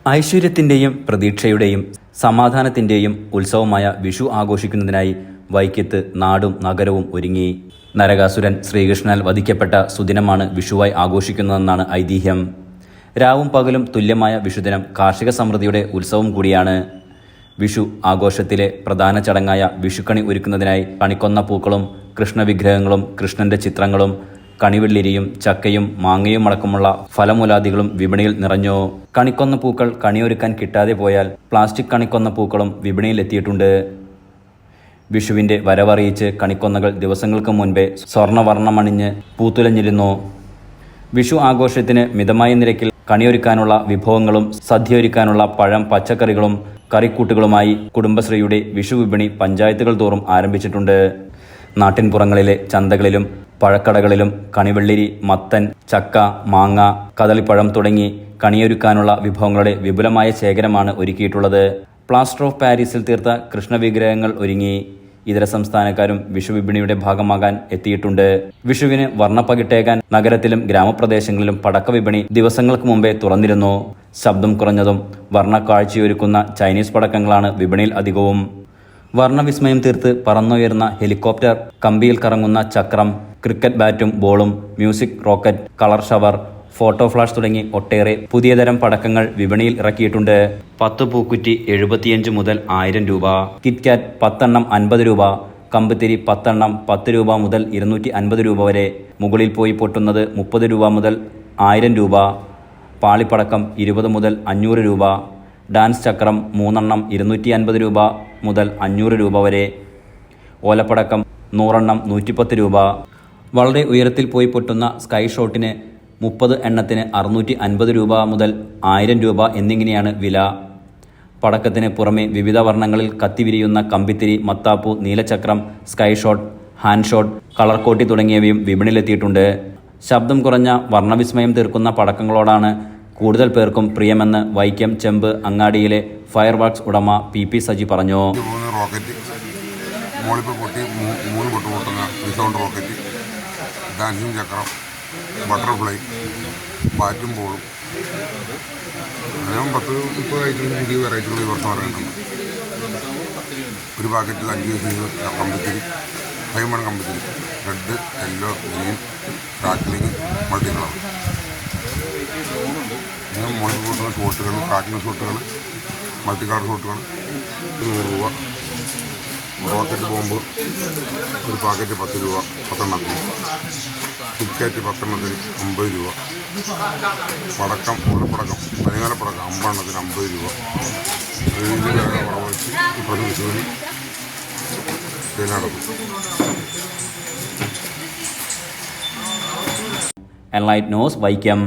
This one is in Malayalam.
ഐശ്വര്യത്തിൻ്റെയും പ്രതീക്ഷയുടെയും സമാധാനത്തിൻ്റെയും ഉത്സവമായ വിഷു ആഘോഷിക്കുന്നതിനായി വൈക്കത്ത് നാടും നഗരവും ഒരുങ്ങി. നരകാസുരൻ ശ്രീകൃഷ്ണനാൽ വധിക്കപ്പെട്ട സുദിനമാണ് വിഷുവായി ആഘോഷിക്കുന്നതെന്നാണ് ഐതിഹ്യം. രാവും പകലും തുല്യമായ വിഷുദിനം കാർഷിക സമൃദ്ധിയുടെ ഉത്സവം കൂടിയാണ്. വിഷു ആഘോഷത്തിലെ പ്രധാന ചടങ്ങായ വിഷുക്കണി ഒരുക്കുന്നതിനായി കണിക്കൊന്ന പൂക്കളും കൃഷ്ണവിഗ്രഹങ്ങളും കൃഷ്ണന്റെ ചിത്രങ്ങളും കണിവെള്ളിരിയും ചക്കയും മാങ്ങയും അടക്കമുള്ള ഫലമൂലാദികളും വിപണിയിൽ നിറഞ്ഞു. കണിക്കൊന്ന പൂക്കൾ കണിയൊരുക്കാൻ കിട്ടാതെ പോയാൽ പ്ലാസ്റ്റിക് കണിക്കൊന്ന പൂക്കളും വിപണിയിൽ എത്തിയിട്ടുണ്ട്. വിഷുവിന്റെ വരവറിയിച്ച് കണിക്കൊന്നകൾ ദിവസങ്ങൾക്ക് മുൻപേ സ്വർണ്ണവർണ്ണമണിഞ്ഞ് പൂത്തുലഞ്ഞിരുന്നു. വിഷു ആഘോഷത്തിന് മിതമായ നിരക്കിൽ കണിയൊരുക്കാനുള്ള വിഭവങ്ങളും സദ്യയൊരുക്കാനുള്ള പഴം പച്ചക്കറികളും കറിക്കൂട്ടുകളുമായി കുടുംബശ്രീയുടെ വിഷു വിപണി പഞ്ചായത്തുകൾ തോറും ആരംഭിച്ചിട്ടുണ്ട്. നാട്ടിൻപുറങ്ങളിലെ ചന്തകളിലും പഴക്കടകളിലും കണിവെള്ളിരി, മത്തൻ, ചക്ക, മാങ്ങ, കദളിപ്പഴം തുടങ്ങി കണിയൊരുക്കാനുള്ള വിഭവങ്ങളുടെ വിപുലമായ ശേഖരമാണ് ഒരുക്കിയിട്ടുള്ളത്. പ്ലാസ്റ്റർ ഓഫ് പാരീസിൽ തീർത്ത കൃഷ്ണവിഗ്രഹങ്ങൾ ഒരുങ്ങി. ഇതര സംസ്ഥാനക്കാരും വിഷു വിപണിയുടെ ഭാഗമാകാൻ എത്തിയിട്ടുണ്ട്. വിഷുവിന് വർണ്ണപ്പകിട്ടേകാൻ നഗരത്തിലും ഗ്രാമപ്രദേശങ്ങളിലും പടക്ക വിപണി ദിവസങ്ങൾക്ക് മുമ്പേ തുറന്നിരുന്നു. ശബ്ദം കുറഞ്ഞതും വർണ്ണക്കാഴ്ചയൊരുക്കുന്ന ചൈനീസ് പടക്കങ്ങളാണ് വിപണിയിൽ അധികവും. വർണ്ണവിസ്മയം തീർത്ത് പറന്നുയർന്ന ഹെലികോപ്റ്റർ, കമ്പിയിൽ കറങ്ങുന്ന ചക്രം, ക്രിക്കറ്റ് ബാറ്റും ബോളും, music rocket, colour shower, photo flash തുടങ്ങി ഒട്ടേറെ പുതിയ തരം പടക്കങ്ങൾ വിപണിയിൽ ഇറക്കിയിട്ടുണ്ട്. 10 പൂക്കുറ്റി 75 മുതൽ 1000 രൂപ, കിറ്റ്കാറ്റ് 10 എണ്ണം 50 രൂപ, കമ്പത്തിരി 10 എണ്ണം 10 രൂപ മുതൽ 250 രൂപ വരെ, മുകളിൽ പോയി പൊട്ടുന്നത് 30 രൂപ മുതൽ 1000 രൂപ, പാളിപ്പടക്കം 20 മുതൽ 500 രൂപ, ഡാൻസ് ചക്രം 3 എണ്ണം 250 രൂപ മുതൽ 500 രൂപ വരെ, ഓലപ്പടക്കം 100 എണ്ണം 110 രൂപ. വളരെ ഉയരത്തിൽ പോയി പൊട്ടുന്ന സ്കൈ ഷോട്ടിന് 30 എണ്ണത്തിന് 650 രൂപ മുതൽ 1000 രൂപ എന്നിങ്ങനെയാണ് വില. പടക്കത്തിന് പുറമെ വിവിധ വർണ്ണങ്ങളിൽ കത്തിവിരിയുന്ന കമ്പിത്തിരി, മത്താപ്പൂ, നീലചക്രം, sky shot, hand shot, colour കോട്ടി തുടങ്ങിയവയും വിപണിയിലെത്തിയിട്ടുണ്ട്. ശബ്ദം കുറഞ്ഞ വർണ്ണവിസ്മയം തീർക്കുന്ന പടക്കങ്ങളോടാണ് കൂടുതൽ പേർക്കും പ്രിയമെന്ന് വൈക്കം ചെമ്പ് അങ്ങാടിയിലെ ഫയർ വർക്ക്സ് ഉടമ പി സജി പറഞ്ഞു. ഡാൻസിങ് ചക്രം, ബട്ടർഫ്ലൈ, ബാറ്റും ബോളും, അങ്ങനെ 10-30 ഐറ്റം പുതിയ വെറൈറ്റികൾ ഈ വർഷം ഇറങ്ങുന്നുണ്ട്. ഒരു പാക്കറ്റിൽ 5 കമ്പത്തിരി, 5 കമ്പത്തിരി, red, yellow, green, crackling, multi colour. അങ്ങനെ മുകളിൽ കൂട്ടുന്ന ഷോട്ടുകൾ, ക്രാക്കിംഗ് ഷോട്ടുകൾ, മൾട്ടി കളർ ഷോട്ടുകൾ 100 രൂപ. റോക്കറ്റ് ബോംബ് ഒരു പാക്കറ്റ് 10 രൂപ 10 എണ്ണത്തിന്. കിറ്റ്കാറ്റ് 10 എണ്ണത്തിന് 50 രൂപ. പടക്കം, ഉള്ളപ്പടക്കം, പനികാലപ്പടക്കം 50 എണ്ണത്തിന് 50 രൂപ. കുറവച്ച് ഇപ്പോഴും വിഷുവിന് നടക്കും. Enlight news Vaikom.